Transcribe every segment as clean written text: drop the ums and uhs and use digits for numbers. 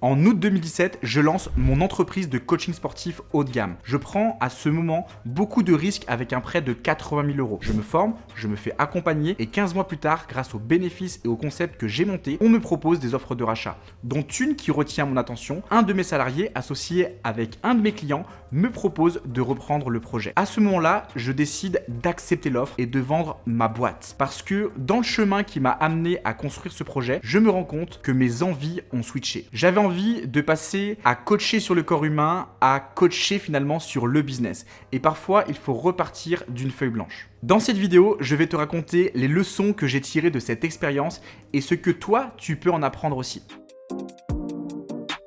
En août 2017, je lance mon entreprise de coaching sportif haut de gamme. Je prends à ce moment beaucoup de risques avec un prêt de 80 000 €. Je me forme, je me fais accompagner et 15 mois plus tard, grâce aux bénéfices et au concept que j'ai monté, on me propose des offres de rachat, dont une qui retient mon attention. Un de mes salariés, associé avec un de mes clients, me propose de reprendre le projet. À ce moment-là, je décide d'accepter l'offre et de vendre ma boîte. Parce que dans le chemin qui m'a amené à construire ce projet, je me rends compte que mes envies ont switché. J'avais envie de passer à coacher sur le corps humain, à coacher finalement sur le business. Et parfois, il faut repartir d'une feuille blanche. Dans cette vidéo, je vais te raconter les leçons que j'ai tirées de cette expérience et ce que toi, tu peux en apprendre aussi.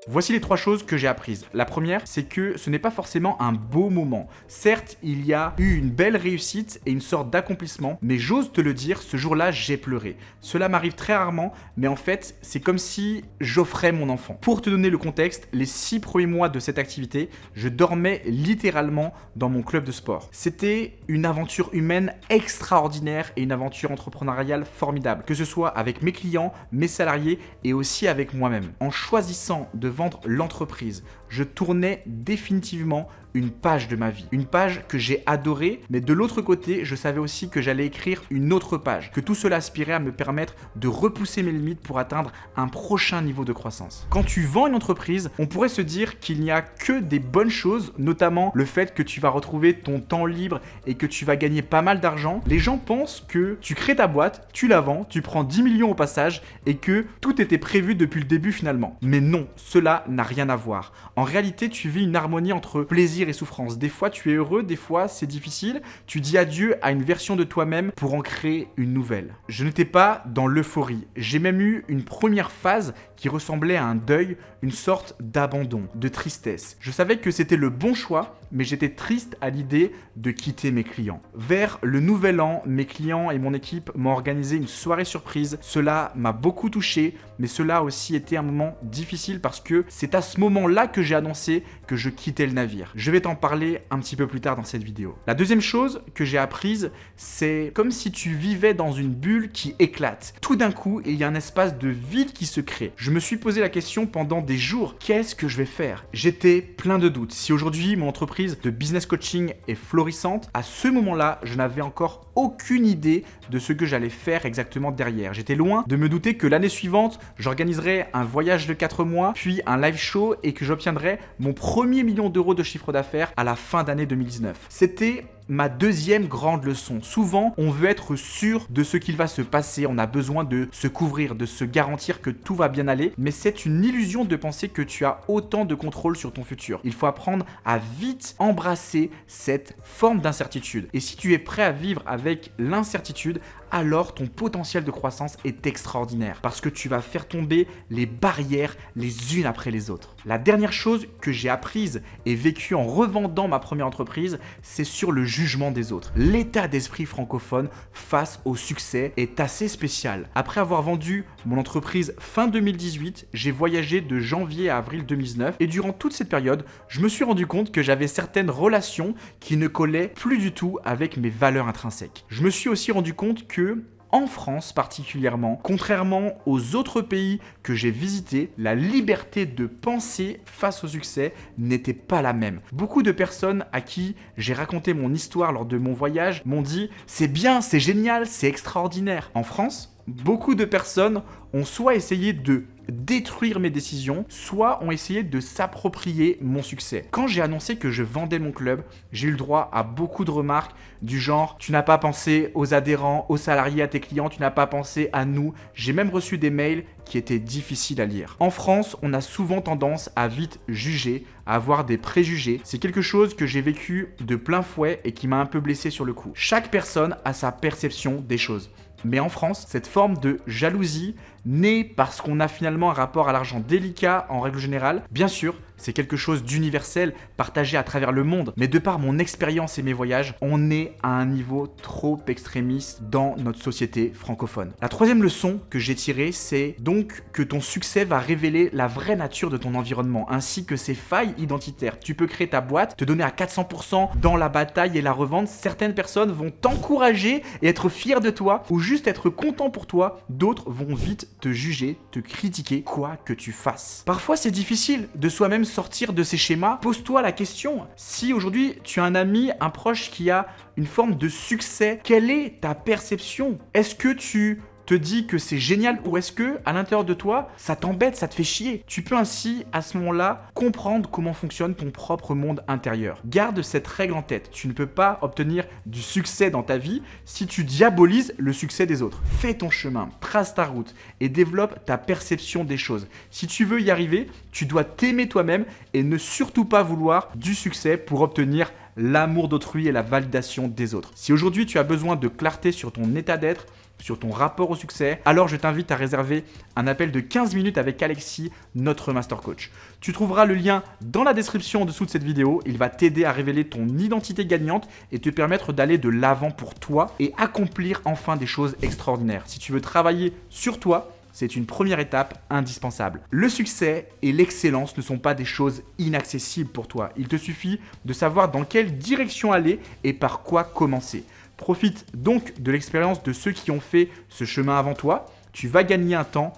Voici les 3 choses que j'ai apprises. La première, c'est que ce n'est pas forcément un beau moment. Certes, il y a eu une belle réussite et une sorte d'accomplissement, mais j'ose te le dire, ce jour-là, j'ai pleuré. Cela m'arrive très rarement, mais en fait, c'est comme si j'offrais mon enfant. Pour te donner le contexte, les 6 premiers mois de cette activité, je dormais littéralement dans mon club de sport. C'était une aventure humaine extraordinaire et une aventure entrepreneuriale formidable, que ce soit avec mes clients, mes salariés et aussi avec moi-même. En choisissant de vendre l'entreprise, je tournais définitivement une page de ma vie. Une page que j'ai adorée, mais de l'autre côté, je savais aussi que j'allais écrire une autre page, que tout cela aspirait à me permettre de repousser mes limites pour atteindre un prochain niveau de croissance. Quand tu vends une entreprise, on pourrait se dire qu'il n'y a que des bonnes choses, notamment le fait que tu vas retrouver ton temps libre et que tu vas gagner pas mal d'argent. Les gens pensent que tu crées ta boîte, tu la vends, tu prends 10 millions au passage et que tout était prévu depuis le début finalement. Mais non, cela n'a rien à voir. En réalité, tu vis une harmonie entre plaisir et souffrance. Des fois, tu es heureux, des fois, c'est difficile. Tu dis adieu à une version de toi-même pour en créer une nouvelle. Je n'étais pas dans l'euphorie. J'ai même eu une première phase qui ressemblait à un deuil, une sorte d'abandon, de tristesse. Je savais que c'était le bon choix, mais j'étais triste à l'idée de quitter mes clients. Vers le nouvel an, mes clients et mon équipe m'ont organisé une soirée surprise. Cela m'a beaucoup touché, mais cela a aussi été un moment difficile parce que c'est à ce moment-là que j'ai annoncé que je quittais le navire. Je vais t'en parler un petit peu plus tard dans cette vidéo. La deuxième chose que j'ai apprise, c'est comme si tu vivais dans une bulle qui éclate. Tout d'un coup, il y a un espace de vide qui se crée. Je me suis posé la question pendant des jours, qu'est-ce que je vais faire? J'étais plein de doutes. Si aujourd'hui mon entreprise de business coaching est florissante, à ce moment-là, je n'avais encore aucune idée de ce que j'allais faire exactement derrière. J'étais loin de me douter que l'année suivante, j'organiserais un voyage de 4 mois, puis un live show et que j'obtiendrais mon premier million d'euros de chiffre d'affaires à la fin d'année 2019. C'était ma deuxième grande leçon. Souvent, on veut être sûr de ce qu'il va se passer. On a besoin de se couvrir, de se garantir que tout va bien aller. Mais c'est une illusion de penser que tu as autant de contrôle sur ton futur. Il faut apprendre à vite embrasser cette forme d'incertitude. Et si tu es prêt à vivre avec l'incertitude, alors ton potentiel de croissance est extraordinaire parce que tu vas faire tomber les barrières les unes après les autres. La dernière chose que j'ai apprise et vécue en revendant ma première entreprise, c'est sur le jugement des autres. L'état d'esprit francophone face au succès est assez spécial. Après avoir vendu mon entreprise fin 2018, j'ai voyagé de janvier à avril 2019 et durant toute cette période, je me suis rendu compte que j'avais certaines relations qui ne collaient plus du tout avec mes valeurs intrinsèques. Je me suis aussi rendu compte que en France particulièrement, contrairement aux autres pays que j'ai visités, la liberté de penser face au succès n'était pas la même. Beaucoup de personnes à qui j'ai raconté mon histoire lors de mon voyage m'ont dit « c'est bien, c'est génial, c'est extraordinaire ». En France, beaucoup de personnes ont soit essayé de détruire mes décisions, soit ont essayé de s'approprier mon succès. Quand j'ai annoncé que je vendais mon club, j'ai eu le droit à beaucoup de remarques du genre « tu n'as pas pensé aux adhérents, aux salariés, à tes clients, tu n'as pas pensé à nous ». J'ai même reçu des mails qui étaient difficiles à lire. En France, on a souvent tendance à vite juger, à avoir des préjugés. C'est quelque chose que j'ai vécu de plein fouet et qui m'a un peu blessé sur le coup. Chaque personne a sa perception des choses. Mais en France, cette forme de jalousie naît parce qu'on a finalement un rapport à l'argent délicat en règle générale. Bien sûr, c'est quelque chose d'universel, partagé à travers le monde, mais de par mon expérience et mes voyages, on est à un niveau trop extrémiste dans notre société francophone. La troisième leçon que j'ai tirée, c'est donc que ton succès va révéler la vraie nature de ton environnement, ainsi que ses failles identitaires. Tu peux créer ta boîte, te donner à 400% dans la bataille et la revente, certaines personnes vont t'encourager et être fiers de toi, ou juste être contents pour toi, d'autres vont vite te juger, te critiquer, quoi que tu fasses. Parfois c'est difficile de soi-même sortir de ces schémas. Pose-toi la question, si aujourd'hui tu as un ami, un proche qui a une forme de succès, quelle est ta perception? Est-ce que tu te dis que c'est génial ou est-ce que à l'intérieur de toi ça t'embête, ça te fait chier? Tu peux ainsi à ce moment-là comprendre comment fonctionne ton propre monde intérieur. Garde cette règle en tête, tu ne peux pas obtenir du succès dans ta vie si tu diabolises le succès des autres. Fais ton chemin, trace ta route et développe ta perception des choses. Si tu veux y arriver, tu dois t'aimer toi-même et ne surtout pas vouloir du succès pour obtenir l'amour d'autrui et la validation des autres. Si aujourd'hui tu as besoin de clarté sur ton état d'être, sur ton rapport au succès, alors je t'invite à réserver un appel de 15 minutes avec Alexis, notre Master Coach. Tu trouveras le lien dans la description en dessous de cette vidéo. Il va t'aider à révéler ton identité gagnante et te permettre d'aller de l'avant pour toi et accomplir enfin des choses extraordinaires. Si tu veux travailler sur toi, c'est une première étape indispensable. Le succès et l'excellence ne sont pas des choses inaccessibles pour toi. Il te suffit de savoir dans quelle direction aller et par quoi commencer. Profite donc de l'expérience de ceux qui ont fait ce chemin avant toi. Tu vas gagner un temps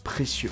précieux.